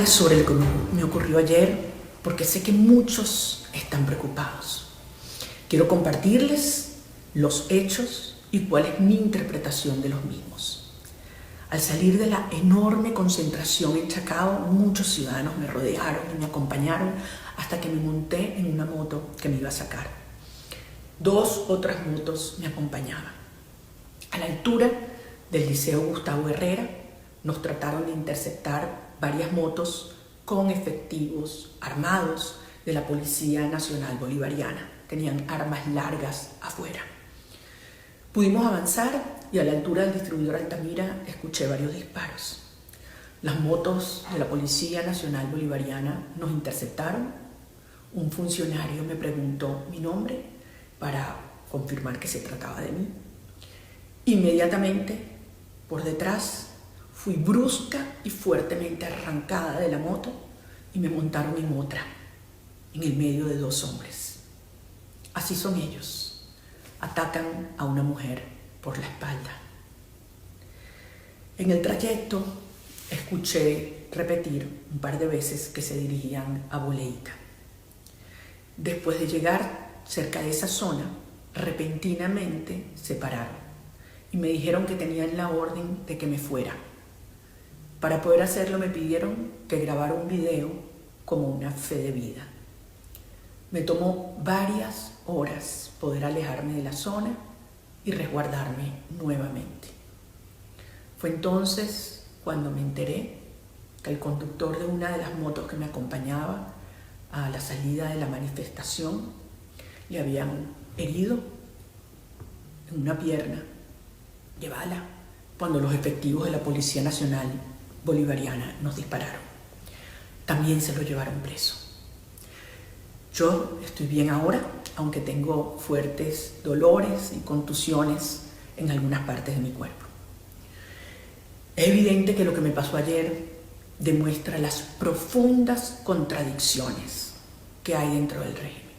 Sobre lo que me ocurrió ayer, porque sé que muchos están preocupados. Quiero compartirles los hechos y cuál es mi interpretación de los mismos. Al salir de la enorme concentración en Chacao, muchos ciudadanos me rodearon y me acompañaron hasta que me monté en una moto que me iba a sacar. Dos otras motos me acompañaban. A la altura del Liceo Gustavo Herrera, nos trataron de interceptar varias motos con efectivos armados de la Policía Nacional Bolivariana. Tenían armas largas afuera. Pudimos avanzar y a la altura del distribuidor Altamira escuché varios disparos. Las motos de la Policía Nacional Bolivariana nos interceptaron. Un funcionario me preguntó mi nombre para confirmar que se trataba de mí. Inmediatamente, por detrás, fui brusca y fuertemente arrancada de la moto y me montaron en otra, en el medio de dos hombres. Así son ellos. Atacan a una mujer por la espalda. En el trayecto escuché repetir un par de veces que se dirigían a Boleita. Después de llegar cerca de esa zona, repentinamente se pararon y me dijeron que tenían la orden de que me fuera. Para poder hacerlo me pidieron que grabara un video como una fe de vida. Me tomó varias horas poder alejarme de la zona y resguardarme nuevamente. Fue entonces cuando me enteré que el conductor de una de las motos que me acompañaba a la salida de la manifestación le habían herido en una pierna de bala cuando los efectivos de la Policía Nacional Bolivariana nos dispararon. También se lo llevaron preso. Yo estoy bien ahora, aunque tengo fuertes dolores y contusiones en algunas partes de mi cuerpo. Es evidente que lo que me pasó ayer demuestra las profundas contradicciones que hay dentro del régimen.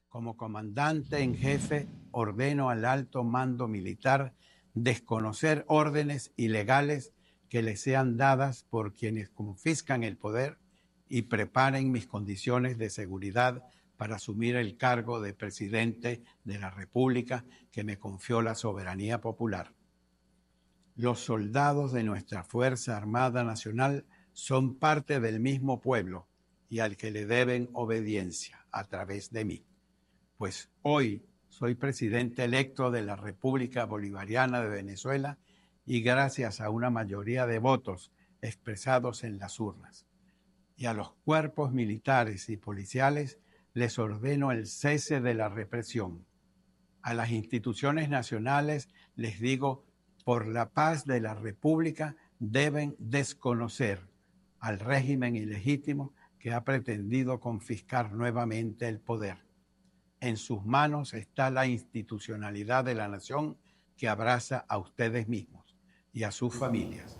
Como comandante en jefe, ordeno al alto mando militar desconocer órdenes ilegales que le sean dadas por quienes confiscan el poder y preparen mis condiciones de seguridad para asumir el cargo de presidente de la República que me confió la soberanía popular. Los soldados de nuestra Fuerza Armada Nacional son parte del mismo pueblo y al que le deben obediencia a través de mí. Pues hoy soy presidente electo de la República Bolivariana de Venezuela y gracias a una mayoría de votos expresados en las urnas. Y a los cuerpos militares y policiales les ordeno el cese de la represión. A las instituciones nacionales les digo, por la paz de la República deben desconocer al régimen ilegítimo que ha pretendido confiscar nuevamente el poder. En sus manos está la institucionalidad de la nación que abraza a ustedes mismos y a sus familias.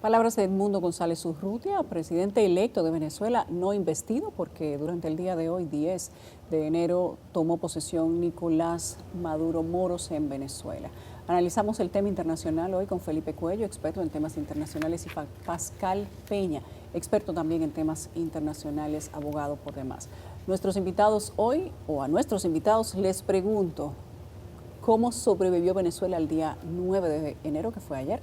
Palabras de Edmundo González Urrutia, presidente electo de Venezuela, no investido, porque durante el día de hoy, 10 de enero, tomó posesión Nicolás Maduro Moros en Venezuela. Analizamos el tema internacional hoy con Felipe Cuello, experto en temas internacionales, y Pascal Peña, experto también en temas internacionales, abogado por demás. Nuestros invitados hoy, o a nuestros invitados les pregunto, ¿cómo sobrevivió Venezuela el día 9 de enero, que fue ayer?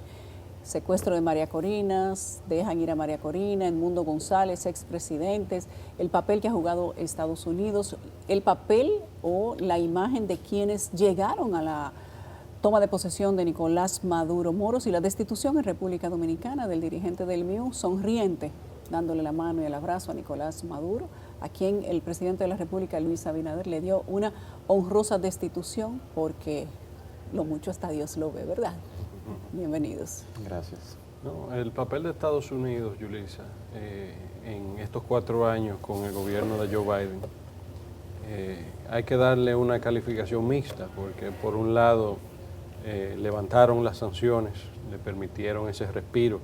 Secuestro de María Corina, dejan ir a María Corina, Edmundo González, expresidentes, el papel que ha jugado Estados Unidos, el papel o la imagen de quienes llegaron a la toma de posesión de Nicolás Maduro Moros y la destitución en República Dominicana del dirigente del MIU, sonriente, dándole la mano y el abrazo a Nicolás Maduro, a quien el presidente de la República, Luis Abinader, le dio una honrosa destitución porque lo mucho hasta Dios lo ve, ¿verdad? Bienvenidos. Gracias. No, el papel de Estados Unidos, Yulisa, en estos 4 años con el gobierno de Joe Biden, hay que darle una calificación mixta, porque por un lado levantaron las sanciones, le permitieron ese respiro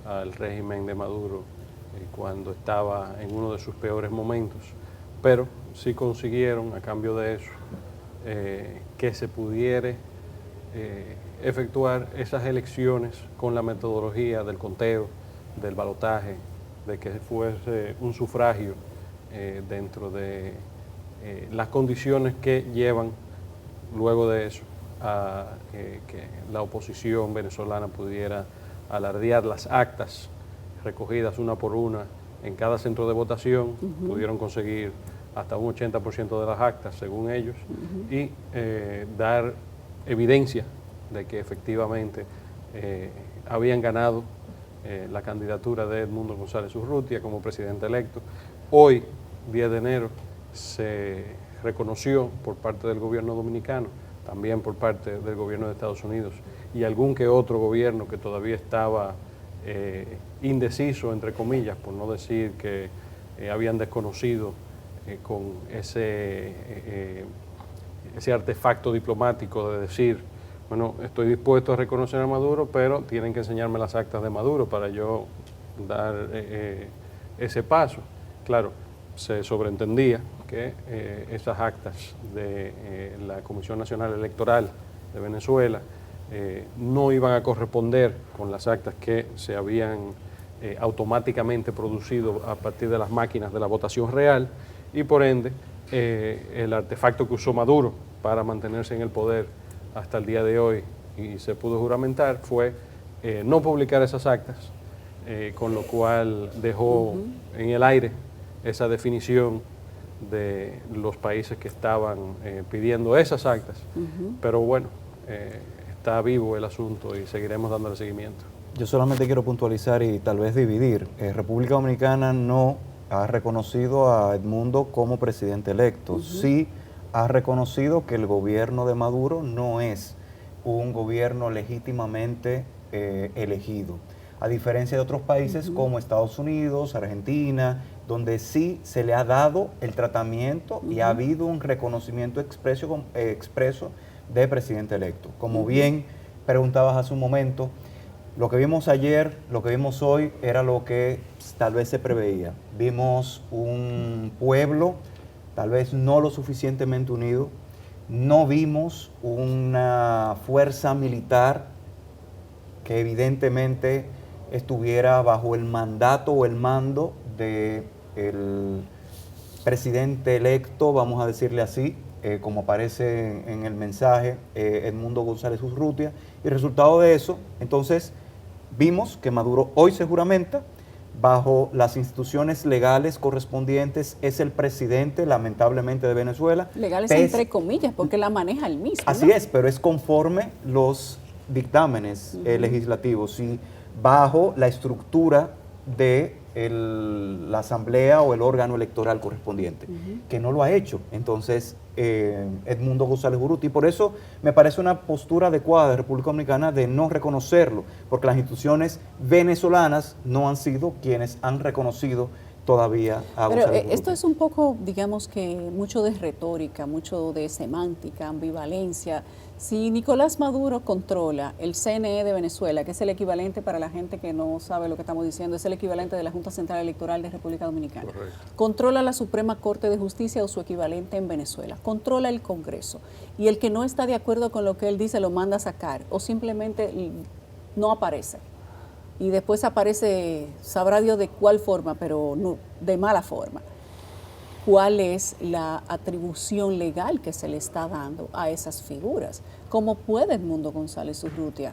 al régimen de Maduro cuando estaba en uno de sus peores momentos, pero sí consiguieron, a cambio de eso, que se pudiera efectuar esas elecciones con la metodología del conteo del balotaje, de que fuese un sufragio dentro de las condiciones que llevan luego de eso a que la oposición venezolana pudiera alardear las actas recogidas una por una en cada centro de votación. Pudieron conseguir hasta un 80% de las actas, según ellos, y dar evidencia de que efectivamente habían ganado la candidatura de Edmundo González Urrutia como presidente electo. Hoy, 10 de enero, se reconoció por parte del gobierno dominicano, también por parte del gobierno de Estados Unidos y algún que otro gobierno que todavía estaba indeciso, entre comillas, por no decir que habían desconocido con ese artefacto diplomático de decir, bueno, estoy dispuesto a reconocer a Maduro, pero tienen que enseñarme las actas de Maduro para yo dar ese paso. Claro, se sobreentendía que esas actas de la Comisión Nacional Electoral de Venezuela no iban a corresponder con las actas que se habían automáticamente producido a partir de las máquinas de la votación real, y por ende el artefacto que usó Maduro para mantenerse en el poder hasta el día de hoy y se pudo juramentar fue no publicar esas actas, con lo cual dejó en el aire esa definición de los países que estaban pidiendo esas actas. Pero bueno, está vivo el asunto y seguiremos dándole seguimiento. Yo solamente quiero puntualizar y tal vez dividir. República Dominicana no ha reconocido a Edmundo como presidente electo. Sí ha reconocido que el gobierno de Maduro no es un gobierno legítimamente elegido. A diferencia de otros países como Estados Unidos, Argentina, donde sí se le ha dado el tratamiento y ha habido un reconocimiento expreso de presidente electo. Como bien preguntabas hace un momento, lo que vimos ayer, lo que vimos hoy, era lo que tal vez se preveía. Vimos un pueblo tal vez no lo suficientemente unido, no vimos una fuerza militar que evidentemente estuviera bajo el mandato o el mando del presidente electo, vamos a decirle así, como aparece en el mensaje, Edmundo González Urrutia. Y el resultado de eso, entonces, vimos que Maduro hoy se juramenta, bajo las instituciones legales correspondientes, es el presidente, lamentablemente, de Venezuela. Legales entre comillas, porque la maneja él mismo. Así es, pero es conforme los dictámenes legislativos y bajo la estructura de la asamblea o el órgano electoral correspondiente, que no lo ha hecho. Entonces, Edmundo González Urrutia, y por eso me parece una postura adecuada de República Dominicana de no reconocerlo, porque las instituciones venezolanas no han sido quienes han reconocido todavía a González Urrutia. Esto es un poco, digamos que mucho de retórica, mucho de semántica, ambivalencia. Si Nicolás Maduro controla el CNE de Venezuela, que es el equivalente para la gente que no sabe lo que estamos diciendo, es el equivalente de la Junta Central Electoral de República Dominicana. Correcto. Controla la Suprema Corte de Justicia o su equivalente en Venezuela, controla el Congreso, y el que no está de acuerdo con lo que él dice lo manda a sacar o simplemente no aparece. Y después aparece, sabrá Dios de cuál forma, pero no, de mala forma. ¿Cuál es la atribución legal que se le está dando a esas figuras? ¿Cómo puede Edmundo González Urrutia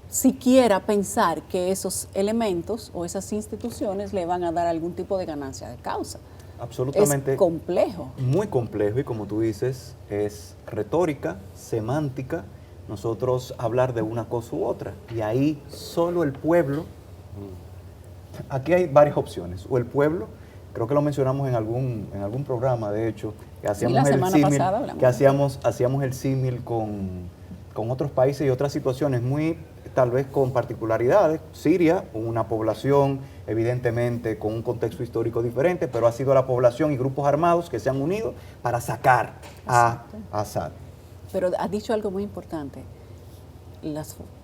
siquiera pensar que esos elementos o esas instituciones le van a dar algún tipo de ganancia de causa? Absolutamente. Es complejo. Muy complejo, y como tú dices, es retórica, semántica, nosotros hablar de una cosa u otra. Y ahí solo el pueblo, aquí hay varias opciones, o el pueblo, creo que lo mencionamos en algún programa, de hecho, que hacíamos el símil con otros países y otras situaciones muy, tal vez con particularidades. Siria, una población evidentemente con un contexto histórico diferente, pero ha sido la población y grupos armados que se han unido para sacar a Assad. Pero has dicho algo muy importante,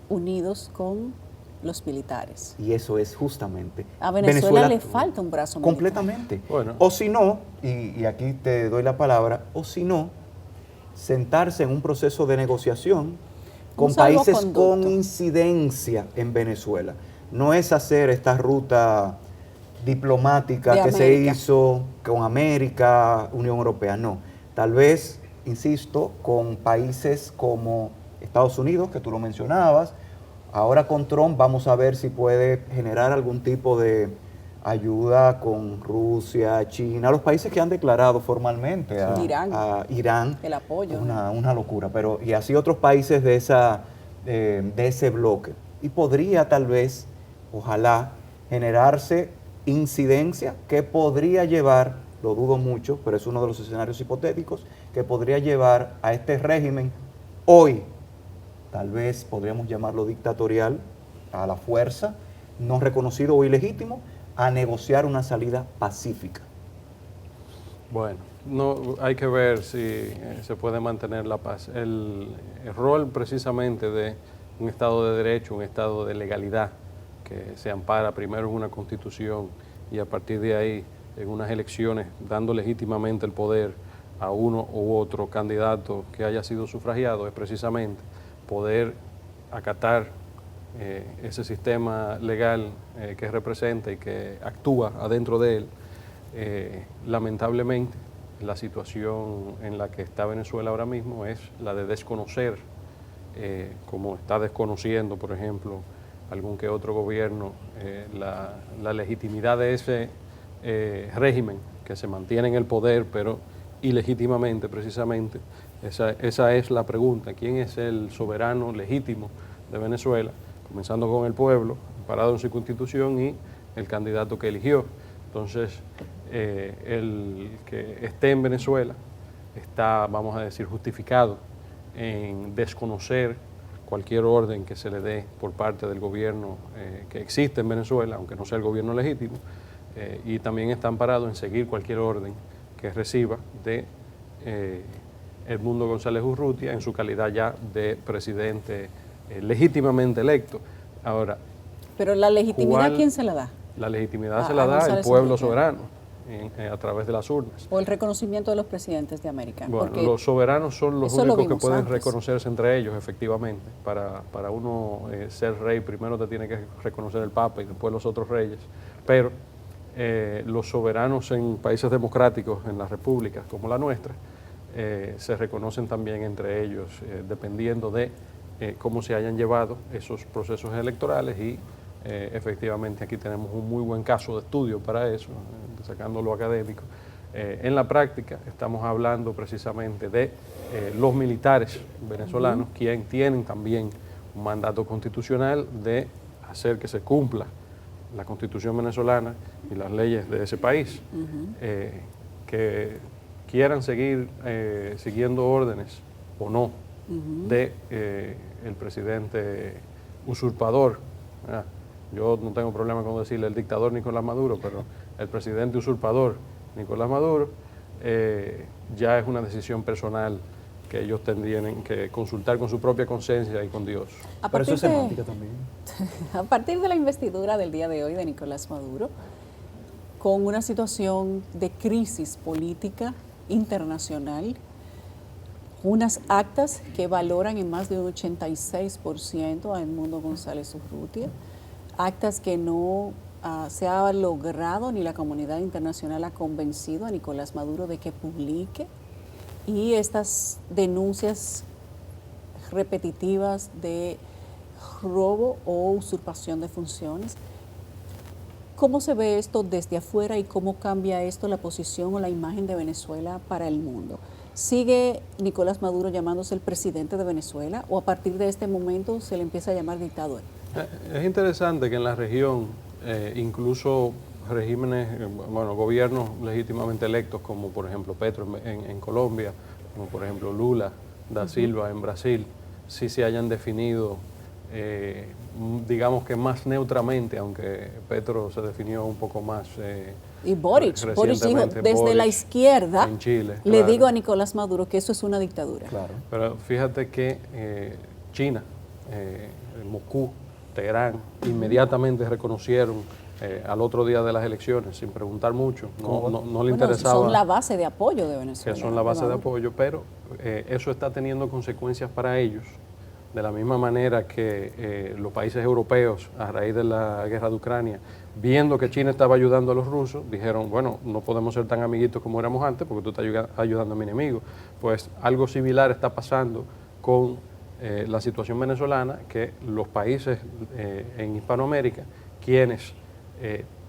unidos con los militares. Y eso es justamente. A Venezuela le falta un brazo militar. Completamente. Bueno. O si no, y aquí te doy la palabra, o si no, sentarse en un proceso de negociación con países con incidencia en Venezuela. no es hacer esta ruta diplomática De que se América. hizo con América, Unión Europea, no. Tal vez, insisto, con países como Estados Unidos, que tú lo mencionabas. Ahora con Trump vamos a ver si puede generar algún tipo de ayuda con Rusia, China, los países que han declarado formalmente a Irán. a Irán. El apoyo. Una locura, pero y así otros países de ese bloque. Y podría tal vez, ojalá, generarse incidencia que podría llevar, lo dudo mucho, pero es uno de los escenarios hipotéticos, que podría llevar a este régimen hoy, tal vez podríamos llamarlo dictatorial, a la fuerza, no reconocido o ilegítimo, a negociar una salida pacífica. Bueno, no hay que ver si se puede mantener la paz. El rol precisamente de un Estado de Derecho, un Estado de legalidad, que se ampara primero en una Constitución y a partir de ahí en unas elecciones, dando legítimamente el poder a uno u otro candidato que haya sido sufragiado, es precisamente poder acatar ese sistema legal que representa y que actúa adentro de él. Lamentablemente, la situación en la que está Venezuela ahora mismo es la de desconocer, como está desconociendo, por ejemplo, algún que otro gobierno, la legitimidad de ese régimen que se mantiene en el poder, pero ilegítimamente, precisamente. Esa es la pregunta. ¿Quién es el soberano legítimo de Venezuela? Comenzando con el pueblo, parado en su constitución, y el candidato que eligió. Entonces, el que esté en Venezuela está, vamos a decir, justificado en desconocer cualquier orden que se le dé por parte del gobierno que existe en Venezuela, aunque no sea el gobierno legítimo, y también está amparado en seguir cualquier orden que reciba de Edmundo González Urrutia en su calidad ya de presidente legítimamente electo. Ahora, Pero la legitimidad, ¿quién se la da? La legitimidad A se la da el González pueblo Urrutia. soberano a través de las urnas. ¿O el reconocimiento de los presidentes de América? Bueno, Porque los soberanos son los eso lo únicos que vimos pueden antes. reconocerse entre ellos, efectivamente. Para uno ser rey, primero te tiene que reconocer el Papa y después los otros reyes. Pero los soberanos en países democráticos, en las repúblicas como la nuestra, se reconocen también entre ellos, dependiendo de cómo se hayan llevado esos procesos electorales y efectivamente aquí tenemos un muy buen caso de estudio para eso, sacando lo académico. En la práctica estamos hablando precisamente de los militares venezolanos, quienes tienen también un mandato constitucional de hacer que se cumpla la Constitución venezolana y las leyes de ese país, que quieran seguir siguiendo órdenes o no de el presidente usurpador. Yo no tengo problema con decirle el dictador Nicolás Maduro, pero el presidente usurpador Nicolás Maduro ya es una decisión personal que ellos tendrían que consultar con su propia conciencia y con Dios. Pero eso es semántica también. A partir de la investidura del día de hoy de Nicolás Maduro, con una situación de crisis política internacional, unas actas que valoran en más de un 86% a Edmundo González Urrutia, actas que no se ha logrado ni la comunidad internacional ha convencido a Nicolás Maduro de que publique, y estas denuncias repetitivas de robo o usurpación de funciones. ¿Cómo se ve esto desde afuera y cómo cambia esto la posición o la imagen de Venezuela para el mundo? ¿Sigue Nicolás Maduro llamándose el presidente de Venezuela o a partir de este momento se le empieza a llamar dictador? Es interesante que en la región, incluso regímenes, gobiernos legítimamente electos, como por ejemplo Petro en Colombia, como por ejemplo Lula da Silva en Brasil, sí se hayan definido, digamos que más neutramente, aunque Petro se definió un poco más. Y Boric dijo, desde la izquierda, en Chile, le claro. digo a Nicolás Maduro que eso es una dictadura. Claro. Pero fíjate que China, Moscú, Teherán, inmediatamente reconocieron al otro día de las elecciones, sin preguntar mucho, no le interesaba. Son la base de apoyo de Venezuela. Que son la base de apoyo, pero eso está teniendo consecuencias para ellos De la misma manera que los países europeos, a raíz de la guerra de Ucrania, viendo que China estaba ayudando a los rusos, dijeron, bueno, no podemos ser tan amiguitos como éramos antes porque tú estás ayudando a mi enemigo. Pues algo similar está pasando con la situación venezolana, que los países en Hispanoamérica, quienes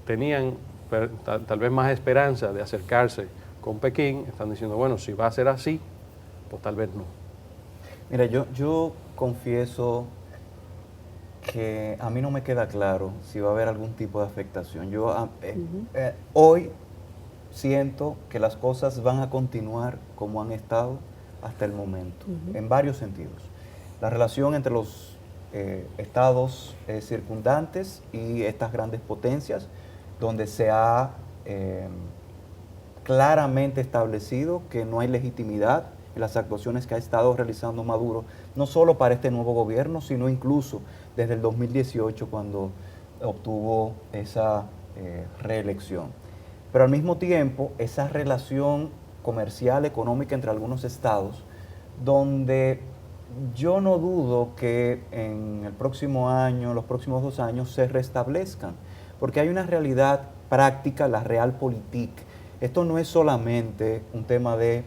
tenían tal vez más esperanza de acercarse con Pekín, están diciendo, bueno, si va a ser así, pues tal vez no. Mira, yo confieso que a mí no me queda claro si va a haber algún tipo de afectación. Hoy siento que las cosas van a continuar como han estado hasta el momento, en varios sentidos. La relación entre los estados circundantes y estas grandes potencias, donde se ha claramente establecido que no hay legitimidad en las actuaciones que ha estado realizando Maduro, no solo para este nuevo gobierno, sino incluso desde el 2018 cuando obtuvo esa reelección. Pero al mismo tiempo, esa relación comercial, económica entre algunos estados, donde yo no dudo que en el próximo año, los próximos 2 años, se restablezcan, porque hay una realidad práctica, la realpolitik. Esto no es solamente un tema de,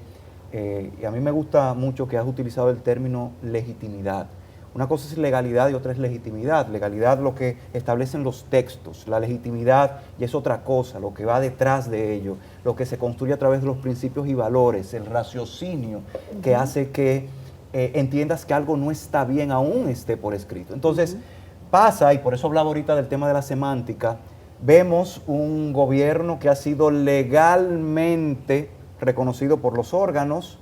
y a mí me gusta mucho que has utilizado el término legitimidad. Una cosa es legalidad y otra es legitimidad. Legalidad lo que establecen los textos, la legitimidad y es otra cosa, lo que va detrás de ello, lo que se construye a través de los principios y valores, el raciocinio que hace que entiendas que algo no está bien aún esté por escrito. Entonces pasa, y por eso hablaba ahorita del tema de la semántica, vemos un gobierno que ha sido legalmente reconocido por los órganos,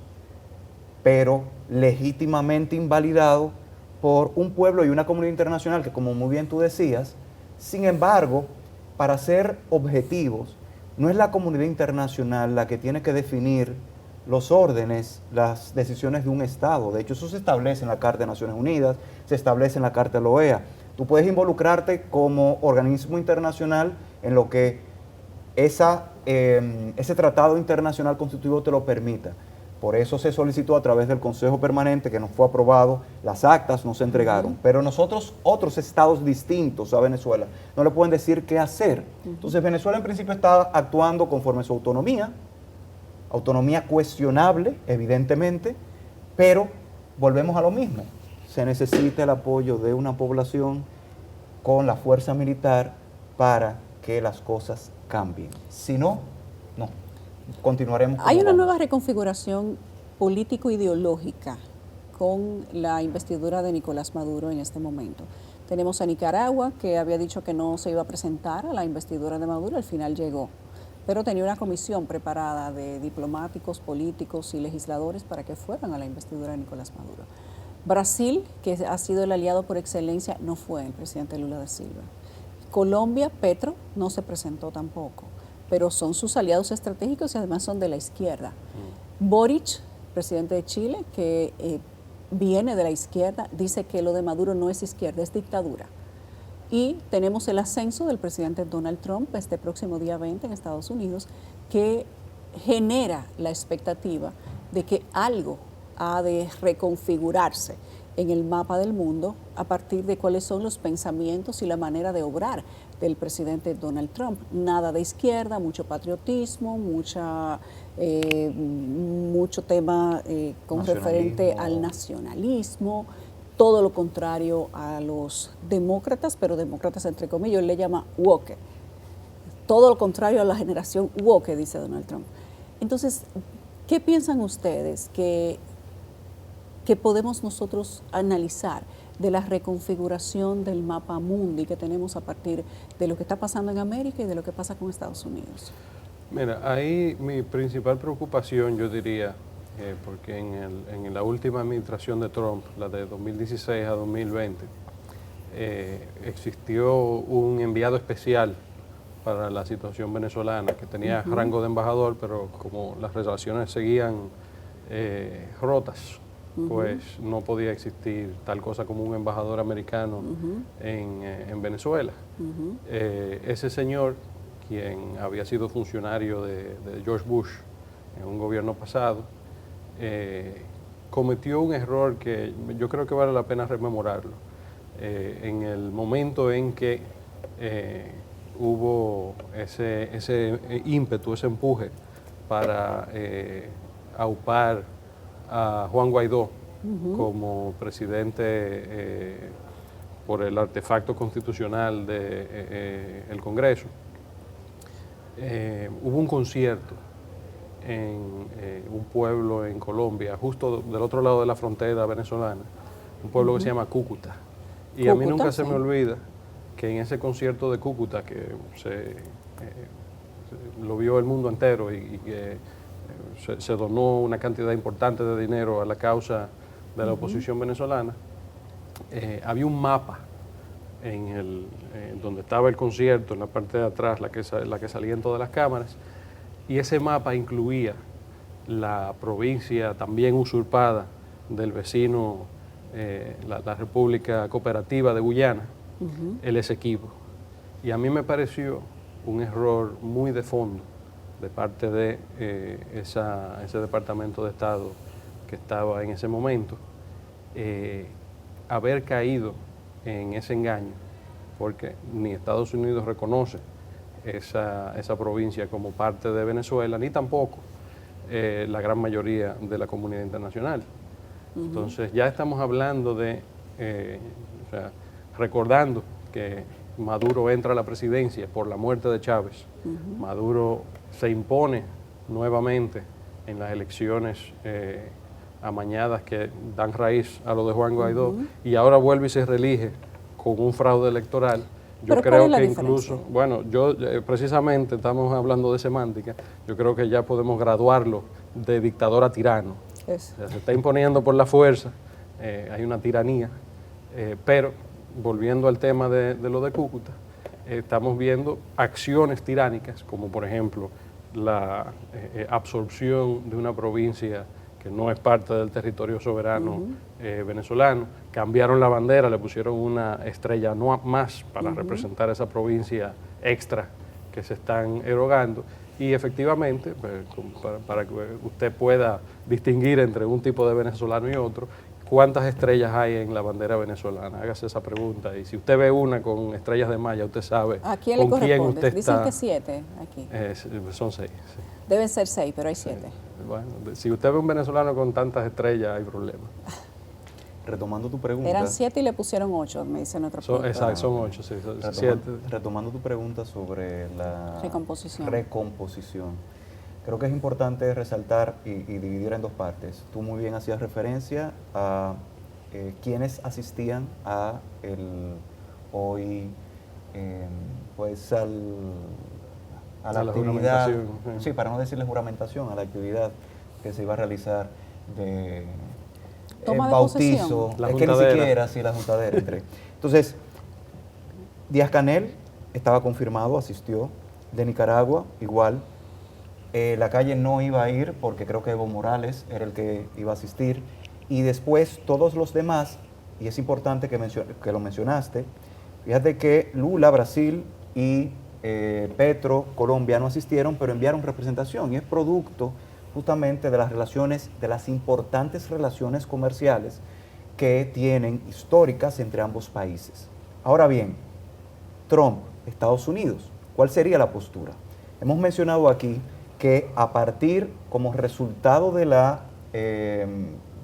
pero legítimamente invalidado por un pueblo y una comunidad internacional que, como muy bien tú decías, sin embargo, para ser objetivos, no es la comunidad internacional la que tiene que definir los órdenes, las decisiones de un Estado. De hecho, eso se establece en la Carta de Naciones Unidas, se establece en la Carta de la OEA. Tú puedes involucrarte como organismo internacional en lo que ese tratado internacional constitutivo te lo permita. Por eso se solicitó a través del Consejo Permanente, que nos fue aprobado, las actas no se entregaron. Pero nosotros, otros estados distintos a Venezuela, no le pueden decir qué hacer. Entonces Venezuela en principio está actuando conforme a su autonomía cuestionable, evidentemente, pero volvemos a lo mismo. Se necesita el apoyo de una población con la fuerza militar para que las cosas cambien. Si no, no. Continuaremos. Hay una nueva reconfiguración político-ideológica con la investidura de Nicolás Maduro en este momento. Tenemos a Nicaragua, que había dicho que no se iba a presentar a la investidura de Maduro, al final llegó, pero tenía una comisión preparada de diplomáticos, políticos y legisladores para que fueran a la investidura de Nicolás Maduro. Brasil, que ha sido el aliado por excelencia, no fue el presidente Lula da Silva. Colombia, Petro, no se presentó tampoco, pero son sus aliados estratégicos y además son de la izquierda. Boric, presidente de Chile, que viene de la izquierda, dice que lo de Maduro no es izquierda, es dictadura. Y tenemos el ascenso del presidente Donald Trump este próximo día 20 en Estados Unidos, que genera la expectativa de que algo ha de reconfigurarse en el mapa del mundo a partir de cuáles son los pensamientos y la manera de obrar del presidente Donald Trump. Nada de izquierda, mucho patriotismo, mucho tema con referente al nacionalismo, todo lo contrario a los demócratas, pero demócratas entre comillas, él le llama woke. Todo lo contrario a la generación woke, dice Donald Trump. Entonces, ¿qué piensan ustedes que podemos nosotros analizar de la reconfiguración del mapa mundi que tenemos a partir de lo que está pasando en América y de lo que pasa con Estados Unidos? Mira, ahí mi principal preocupación, yo diría, porque en la última administración de Trump, la de 2016 a 2020, existió un enviado especial para la situación venezolana que tenía rango de embajador, pero como las relaciones seguían rotas, pues no podía existir tal cosa como un embajador americano en Venezuela. Ese señor, quien había sido funcionario de George Bush en un gobierno pasado, cometió un error que yo creo que vale la pena rememorarlo. En el momento en que hubo ese ímpetu, ese empuje para aupar a Juan Guaidó como presidente por el artefacto constitucional del Congreso, hubo un concierto en un pueblo en Colombia, justo del otro lado de la frontera venezolana, un pueblo que se llama Cúcuta. Y a mí nunca se me olvida que en ese concierto de Cúcuta, que lo vio el mundo entero y que se donó una cantidad importante de dinero a la causa de la oposición venezolana, había un mapa donde estaba el concierto, en la parte de atrás, la que salía en todas las cámaras, y ese mapa incluía la provincia también usurpada del vecino, la República Cooperativa de Guyana, el Esequibo. Y a mí me pareció un error muy de fondo de parte de ese Departamento de Estado que estaba en ese momento, haber caído en ese engaño, porque ni Estados Unidos reconoce esa provincia como parte de Venezuela, ni tampoco la gran mayoría de la comunidad internacional. Entonces ya estamos hablando recordando que Maduro entra a la presidencia por la muerte de Chávez. Maduro se impone nuevamente en las elecciones amañadas que dan raíz a lo de Juan Guaidó, y ahora vuelve y se reelige con un fraude electoral. Yo creo que incluso, bueno, precisamente estamos hablando de semántica, yo creo que ya podemos graduarlo de dictador a tirano. O sea, se está imponiendo por la fuerza, hay una tiranía, pero volviendo al tema de lo de Cúcuta, estamos viendo acciones tiránicas, como por ejemplo la absorción de una provincia que no es parte del territorio soberano venezolano. Cambiaron la bandera, le pusieron una estrella más para representar esa provincia extra que se están erogando. Y efectivamente, pues, para que usted pueda distinguir entre un tipo de venezolano y otro, ¿cuántas estrellas hay en la bandera venezolana? Hágase esa pregunta. Y si usted ve una con estrellas de malla, usted sabe ¿a quién con le quién corresponde? usted Dicen está. que 7 aquí. Son 6. Sí. Deben ser 6, pero hay 7. Bueno, si usted ve un venezolano con tantas estrellas, hay problema. Retomando tu pregunta. Eran 7 y le pusieron 8, me dice nuestro productor. Exacto, son 8, sí, 7. Retomando tu pregunta sobre la Recomposición. Creo que es importante resaltar y dividir en dos partes. Tú muy bien hacías referencia a quienes asistían a la actividad, sí, para no decirle juramentación, a la actividad que se iba a realizar de bautizo, la es que ni siquiera, sí, la juntadera. Entonces, Díaz-Canel estaba confirmado, asistió, de Nicaragua, igual. La Calle no iba a ir porque creo que Evo Morales era el que iba a asistir. Y después todos los demás, y es importante que lo mencionaste, fíjate que Lula, Brasil, y Petro, Colombia, no asistieron, pero enviaron representación. Y es producto justamente de las relaciones, de las importantes relaciones comerciales que tienen históricas entre ambos países. Ahora bien, Trump, Estados Unidos, ¿cuál sería la postura? Hemos mencionado aquí que a partir, como resultado de la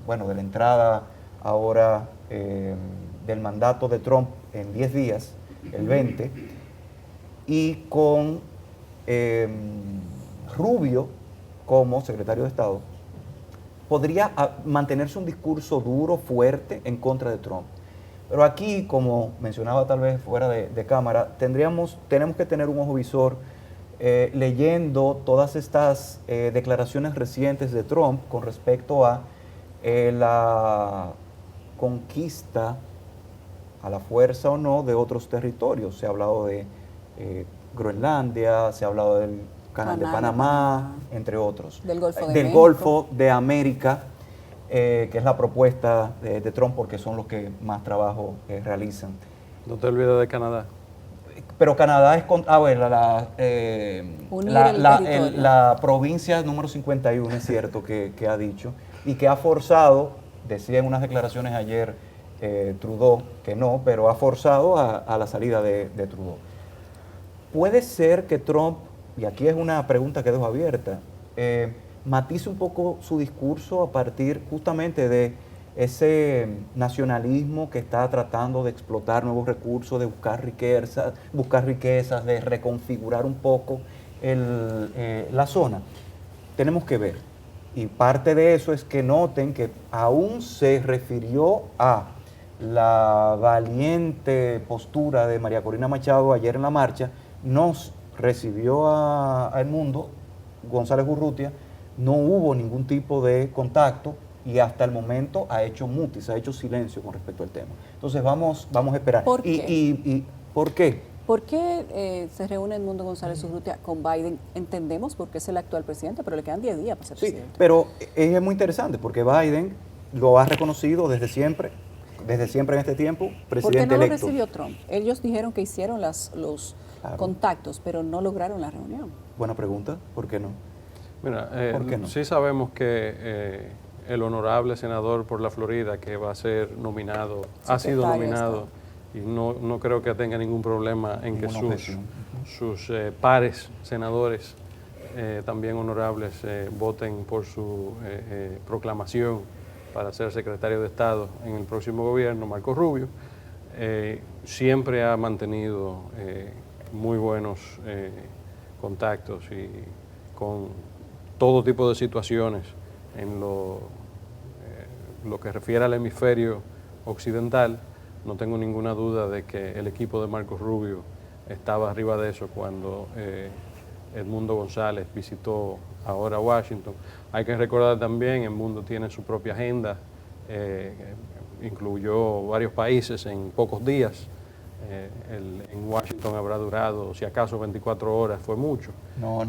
entrada ahora del mandato de Trump en 10 días, el 20, y con Rubio como secretario de Estado, podría mantenerse un discurso duro, fuerte, en contra de Trump. Pero aquí, como mencionaba tal vez fuera de cámara, tenemos que tener un ojo visor leyendo todas estas declaraciones recientes de Trump con respecto a la conquista a la fuerza o no de otros territorios. Se ha hablado de Groenlandia, se ha hablado del Canal de Panamá, entre otros. Del Golfo de del México. Golfo de América, que es la propuesta de Trump porque son los que más trabajo realizan. No te olvides de Canadá. Pero Canadá es la provincia número 51, es cierto que ha dicho, y que ha forzado, decía en unas declaraciones ayer Trudeau que no, pero ha forzado a la salida de Trudeau. Puede ser que Trump, y aquí es una pregunta que dejo abierta, matice un poco su discurso a partir justamente de ese nacionalismo que está tratando de explotar nuevos recursos, de buscar riquezas, de reconfigurar un poco la zona. Tenemos que ver. Y parte de eso es que noten que aún se refirió a la valiente postura de María Corina Machado ayer en la marcha, nos recibió a Edmundo González Urrutia, no hubo ningún tipo de contacto y hasta el momento ha hecho mutis, ha hecho silencio con respecto al tema. Entonces vamos a esperar. ¿Por qué? ¿Por qué? ¿Por qué se reúne Edmundo González Urrutia con Biden? Entendemos porque es el actual presidente, pero le quedan 10 días para ser presidente. Pero es muy interesante porque Biden lo ha reconocido desde siempre en este tiempo, presidente ¿Por qué no electo. lo recibió Trump? Ellos dijeron que hicieron los Claro. contactos, pero no lograron la reunión. Buena pregunta, ¿por qué no? Mira, ¿Por qué no? sí sabemos que el honorable senador por la Florida que va a ser nominado, ha sido Secretario de nominado y no creo que tenga ningún problema en que Ninguna sus pares senadores también honorables voten por su proclamación para ser secretario de Estado en el próximo gobierno, Marco Rubio. Siempre ha mantenido muy buenos contactos y con todo tipo de situaciones en lo que refiere al hemisferio occidental. No tengo ninguna duda de que el equipo de Marcos Rubio estaba arriba de eso cuando Edmundo González visitó ahora Washington. Hay que recordar también, Edmundo tiene su propia agenda, incluyó varios países en pocos días. En Washington habrá durado, si acaso, 24 horas, fue mucho. No,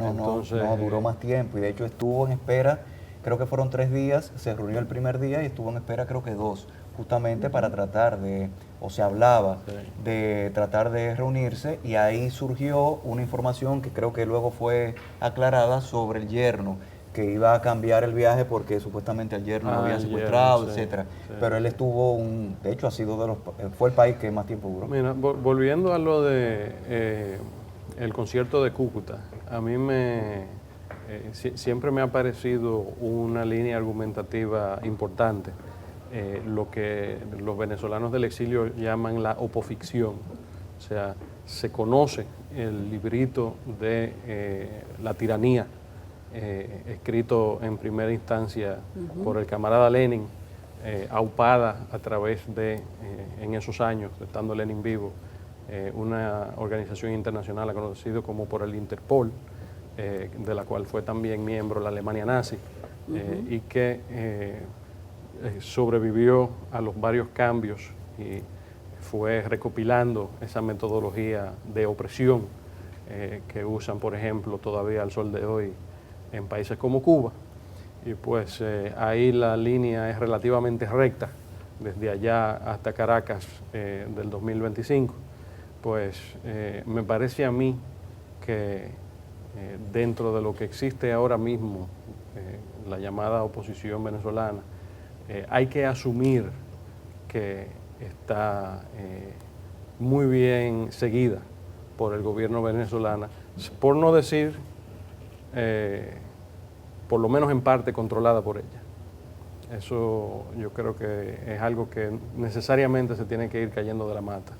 duró más tiempo y de hecho estuvo en espera, creo que fueron 3 días, se reunió el primer día y estuvo en espera creo que 2, justamente para tratar de, o se hablaba de tratar de reunirse y ahí surgió una información que creo que luego fue aclarada sobre el yerno, que iba a cambiar el viaje porque supuestamente al yerno lo habían secuestrado, etcétera. Sí. Pero él estuvo de hecho ha sido fue el país que más tiempo duró. Mira, volviendo a lo de el concierto de Cúcuta, a mí siempre me ha parecido una línea argumentativa importante, lo que los venezolanos del exilio llaman la opoficción. O sea, se conoce el librito de la tiranía, escrito en primera instancia por el camarada Lenin, aupada a través de, en esos años, estando Lenin vivo, una organización internacional conocida como por el Interpol, de la cual fue también miembro la Alemania nazi, y que sobrevivió a los varios cambios y fue recopilando esa metodología de opresión que usan, por ejemplo, todavía al sol de hoy en países como Cuba. Y pues ahí la línea es relativamente recta, desde allá hasta Caracas del 2025. Pues me parece a mí que dentro de lo que existe ahora mismo, la llamada oposición venezolana, hay que asumir que está muy bien seguida por el gobierno venezolano, por no decir, por lo menos en parte, controlada por ella. Eso yo creo que es algo que necesariamente se tiene que ir cayendo de la mata.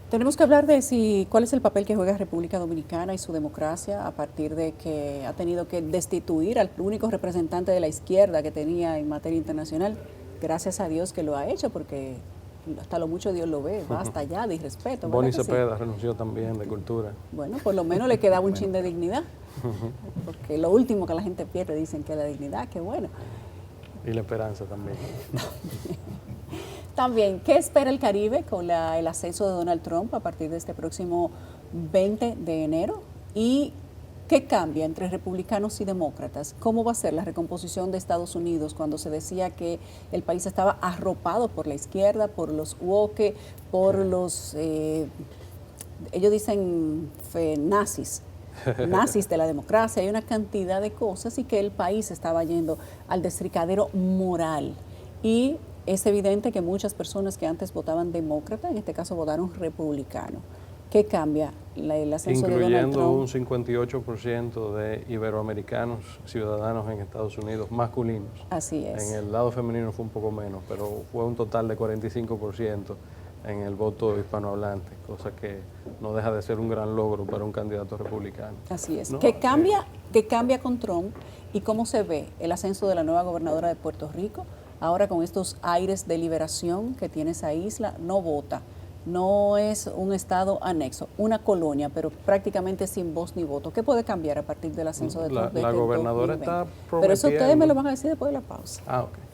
Tenemos que hablar de cuál es el papel que juega República Dominicana y su democracia a partir de que ha tenido que destituir al único representante de la izquierda que tenía en materia internacional. Gracias a Dios que lo ha hecho, porque hasta lo mucho Dios lo ve, basta ya de irrespeto. Boni Cepeda renunció también de cultura. Bueno, por lo menos le quedaba un chin de dignidad, porque lo último que la gente pierde dicen que es la dignidad, qué bueno. Y la esperanza también. También, ¿qué espera el Caribe con el ascenso de Donald Trump a partir de este próximo 20 de enero? ¿Y qué cambia entre republicanos y demócratas? ¿Cómo va a ser la recomposición de Estados Unidos cuando se decía que el país estaba arropado por la izquierda, por los woke, por los, ellos dicen nazis? nazis de la democracia, hay una cantidad de cosas y que el país estaba yendo al destricadero moral. Y es evidente que muchas personas que antes votaban demócrata, en este caso votaron republicano. ¿Qué cambia el ascenso de Donald Incluyendo Trump? un 58% de iberoamericanos ciudadanos en Estados Unidos masculinos. Así es. En el lado femenino fue un poco menos, pero fue un total de 45% en el voto hispanohablante, cosa que no deja de ser un gran logro para un candidato republicano. Así es. No, ¿Qué cambia con Trump y cómo se ve el ascenso de la nueva gobernadora de Puerto Rico? Ahora con estos aires de liberación que tiene esa isla, no vota. No es un estado anexo, una colonia, pero prácticamente sin voz ni voto. ¿Qué puede cambiar a partir del ascenso de Trump? La gobernadora está Pero eso ustedes me prometiendo. lo van a decir después de la pausa. Ah, ok.